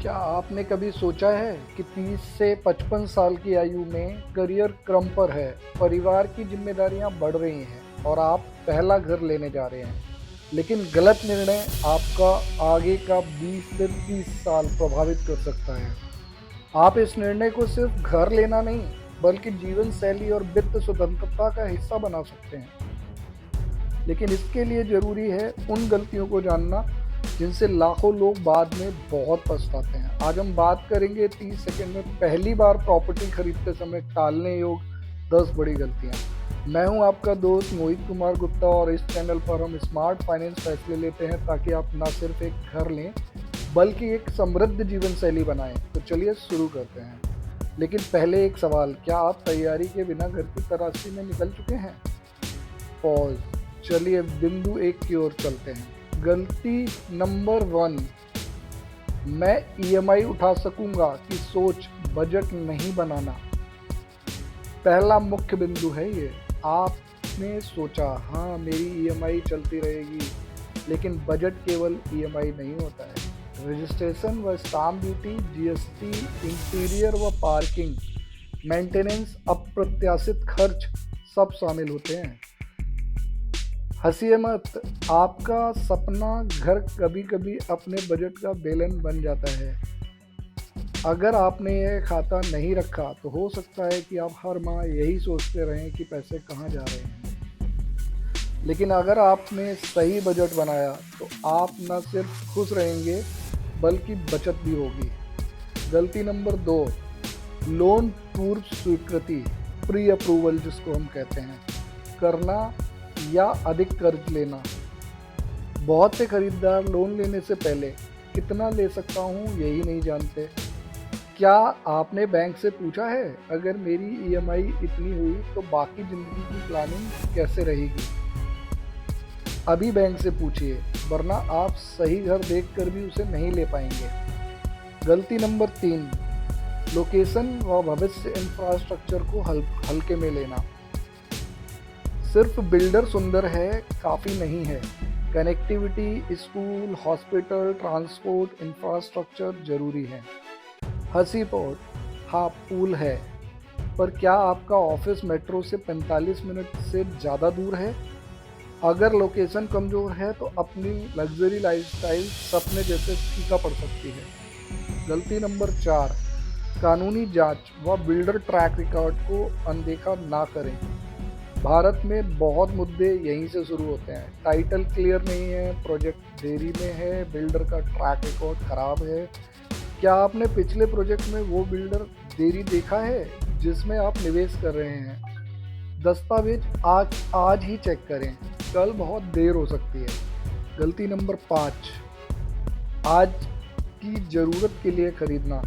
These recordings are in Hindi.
क्या आपने कभी सोचा है कि 30 से 55 साल की आयु में करियर क्रम पर है, परिवार की जिम्मेदारियां बढ़ रही हैं और आप पहला घर लेने जा रहे हैं, लेकिन गलत निर्णय आपका आगे का 20 से 30 साल प्रभावित कर सकता है। आप इस निर्णय को सिर्फ घर लेना नहीं, बल्कि जीवन शैली और वित्त स्वतंत्रता का हिस्सा बना सकते हैं। लेकिन इसके लिए ज़रूरी है उन गलतियों को जानना जिनसे लाखों लोग बाद में बहुत पछताते हैं। आज हम बात करेंगे 30 सेकंड में पहली बार प्रॉपर्टी खरीदते समय टालने योग्य 10 बड़ी गलतियां। मैं हूं आपका दोस्त मोहित कुमार गुप्ता और इस चैनल पर हम स्मार्ट फाइनेंस फैसले लेते हैं ताकि आप न सिर्फ एक घर लें बल्कि एक समृद्ध जीवन शैली बनाएं। तो चलिए शुरू करते हैं। लेकिन पहले एक सवाल, क्या आप तैयारी के बिना घर की तलाशी में निकल चुके हैं? पॉज। चलिए बिंदु एक की ओर चलते हैं। गलती नंबर 1, मैं ईएमआई उठा सकूंगा की सोच, बजट नहीं बनाना। पहला मुख्य बिंदु है ये। आपने सोचा हाँ मेरी ईएमआई चलती रहेगी, लेकिन बजट केवल ईएमआई नहीं होता है। रजिस्ट्रेशन व स्टाम्प ड्यूटी, जीएसटी, इंटीरियर व पार्किंग, मेंटेनेंस, अप्रत्याशित खर्च सब शामिल होते हैं। हंसिए मत, आपका सपना घर कभी कभी अपने बजट का बेलन बन जाता है। अगर आपने यह खाता नहीं रखा तो हो सकता है कि आप हर माह यही सोचते रहें कि पैसे कहाँ जा रहे हैं। लेकिन अगर आपने सही बजट बनाया तो आप न सिर्फ खुश रहेंगे बल्कि बचत भी होगी। गलती नंबर 2, लोन पूर्व स्वीकृति, प्री अप्रूवल जिसको हम कहते हैं, करना या अधिक कर्ज लेना। बहुत से खरीदार लोन लेने से पहले कितना ले सकता हूँ यही नहीं जानते। क्या आपने बैंक से पूछा है अगर मेरी ईएमआई इतनी हुई तो बाकी जिंदगी की प्लानिंग कैसे रहेगी? अभी बैंक से पूछिए, वरना आप सही घर देखकर भी उसे नहीं ले पाएंगे। गलती नंबर 3, लोकेशन व भविष्य इंफ्रास्ट्रक्चर को हल्के में लेना। सिर्फ बिल्डर सुंदर है काफ़ी नहीं है। Connectivity, school, hospital, transport, infrastructure जरूरी है। हंसी पोर्ट, हाँ पूल है, पर क्या आपका ऑफिस मेट्रो से 45 मिनट से ज़्यादा दूर है? अगर लोकेशन कमज़ोर है तो अपनी लग्जरी लाइफस्टाइल सपने जैसे फीका पड़ सकती है। गलती नंबर 4, कानूनी जांच व बिल्डर ट्रैक रिकॉर्ड को अनदेखा ना करें। भारत में बहुत मुद्दे यहीं से शुरू होते हैं। टाइटल क्लियर नहीं है, प्रोजेक्ट देरी में है, बिल्डर का ट्रैक रिकॉर्ड खराब है। क्या आपने पिछले प्रोजेक्ट में वो बिल्डर देरी देखा है जिसमें आप निवेश कर रहे हैं? दस्तावेज आज ही चेक करें, कल बहुत देर हो सकती है। गलती नंबर 5, आज की ज़रूरत के लिए खरीदना,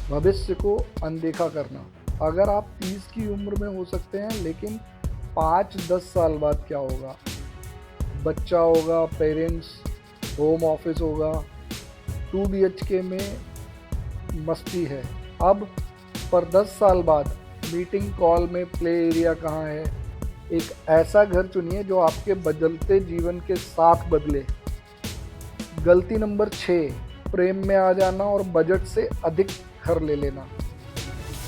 भविष्य को अनदेखा करना। अगर आप 30 की उम्र में हो सकते हैं, लेकिन 5-10 साल बाद क्या होगा? बच्चा होगा, पेरेंट्स, होम ऑफिस होगा, 2 BHK में मस्ती है अब, पर 10 साल बाद मीटिंग कॉल में प्ले एरिया कहाँ है? एक ऐसा घर चुनिए जो आपके बदलते जीवन के साथ बदले। गलती नंबर 6, प्रेम में आ जाना और बजट से अधिक घर ले लेना।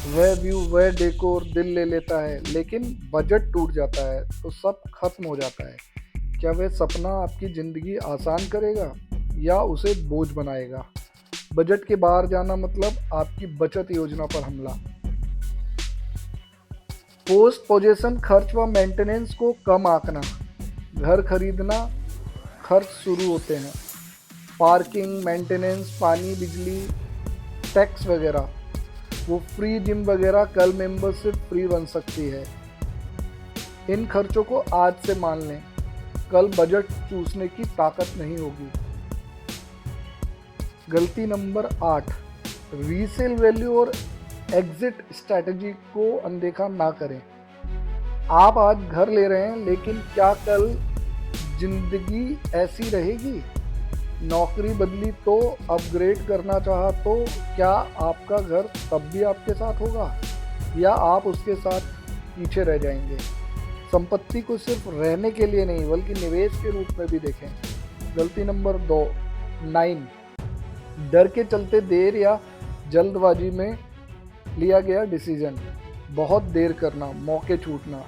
वह व्यू, वह डेकोर दिल ले लेता है, लेकिन बजट टूट जाता है तो सब खत्म हो जाता है। क्या वह सपना आपकी ज़िंदगी आसान करेगा या उसे बोझ बनाएगा? बजट के बाहर जाना मतलब आपकी बचत योजना पर हमला। पोस्ट पोजेशन खर्च व मेंटेनेंस को कम आंकना। घर खरीदना खर्च शुरू होते हैं, पार्किंग, मेंटेनेंस, पानी, बिजली, टैक्स वगैरह। वो फ्री जिम वगैरह कल मेंबरशिप फ्री बन सकती है। इन खर्चों को आज से मान लें, कल बजट चूसने की ताकत नहीं होगी। गलती नंबर 8, रीसेल वैल्यू और एग्जिट स्ट्रैटेजी को अनदेखा ना करें। आप आज घर ले रहे हैं, लेकिन क्या कल जिंदगी ऐसी रहेगी? नौकरी बदली तो, अपग्रेड करना चाहा तो क्या आपका घर तब भी आपके साथ होगा या आप उसके साथ पीछे रह जाएंगे? संपत्ति को सिर्फ रहने के लिए नहीं बल्कि निवेश के रूप में भी देखें। गलती नंबर 9, डर के चलते देर या जल्दबाजी में लिया गया डिसीजन, बहुत देर करना, मौके छूटना,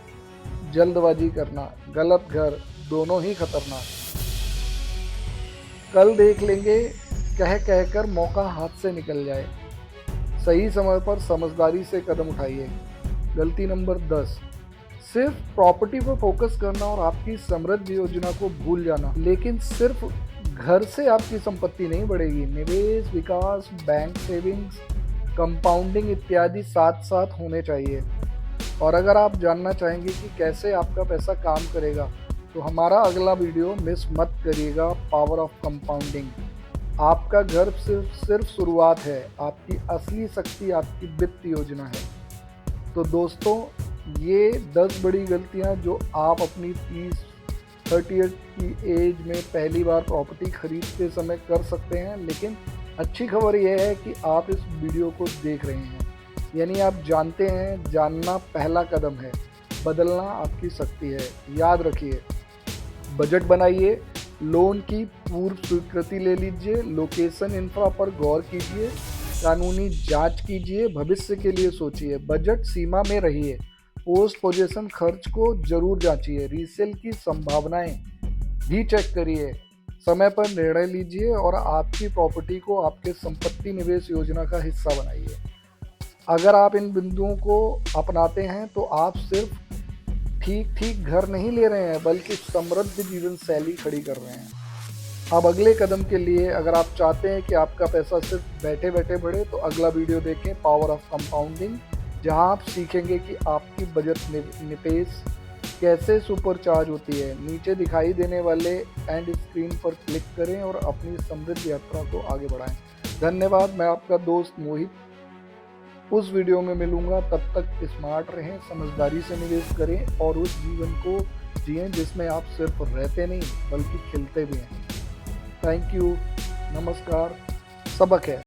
जल्दबाजी करना, गलत घर, दोनों ही खतरनाक। कल देख लेंगे कह कर मौका हाथ से निकल जाए। सही समय पर समझदारी से कदम उठाइए। गलती नंबर 10, सिर्फ प्रॉपर्टी पर फोकस करना और आपकी समृद्धि योजना को भूल जाना। लेकिन सिर्फ घर से आपकी संपत्ति नहीं बढ़ेगी। निवेश, विकास, बैंक सेविंग्स, कंपाउंडिंग इत्यादि साथ साथ होने चाहिए। और अगर आप जानना चाहेंगे कि कैसे आपका पैसा काम करेगा तो हमारा अगला वीडियो मिस मत करिएगा। Power of compounding. आपका घर सिर्फ शुरुआत है, आपकी असली शक्ति आपकी वित्त योजना है। तो दोस्तों, ये 10 बड़ी गलतियां जो आप अपनी 30 की एज में पहली बार प्रॉपर्टी खरीदते समय कर सकते हैं। लेकिन अच्छी खबर यह है कि आप इस वीडियो को देख रहे हैं, यानी आप जानते हैं। जानना पहला कदम है, बदलना आपकी शक्ति है। याद रखिए, बजट बनाइए, लोन की पूर्व स्वीकृति ले लीजिए, लोकेशन इंफ्रा पर गौर कीजिए, कानूनी जांच कीजिए, भविष्य के लिए सोचिए, बजट सीमा में रहिए, पोस्ट पोजीशन खर्च को जरूर जांचिए, रीसेल की संभावनाएं भी चेक करिए, समय पर निर्णय लीजिए और आपकी प्रॉपर्टी को आपके संपत्ति निवेश योजना का हिस्सा बनाइए। अगर आप इन बिंदुओं को अपनाते हैं तो आप सिर्फ ठीक घर नहीं ले रहे हैं, बल्कि समृद्ध जीवन शैली खड़ी कर रहे हैं। अब अगले कदम के लिए अगर आप चाहते हैं कि आपका पैसा सिर्फ बैठे बैठे बढ़े तो अगला वीडियो देखें, पावर ऑफ कंपाउंडिंग, जहां आप सीखेंगे कि आपकी बजट निवेश कैसे सुपरचार्ज होती है। नीचे दिखाई देने वाले एंड स्क्रीन पर क्लिक करें और अपनी समृद्ध यात्रा को आगे बढ़ाएं। धन्यवाद। मैं आपका दोस्त मोहित उस वीडियो में मिलूंगा। तब तक स्मार्ट रहें, समझदारी से निवेश करें और उस जीवन को जिएं जिसमें आप सिर्फ रहते नहीं बल्कि खिलते भी हैं। Thank you. नमस्कार। सबक है।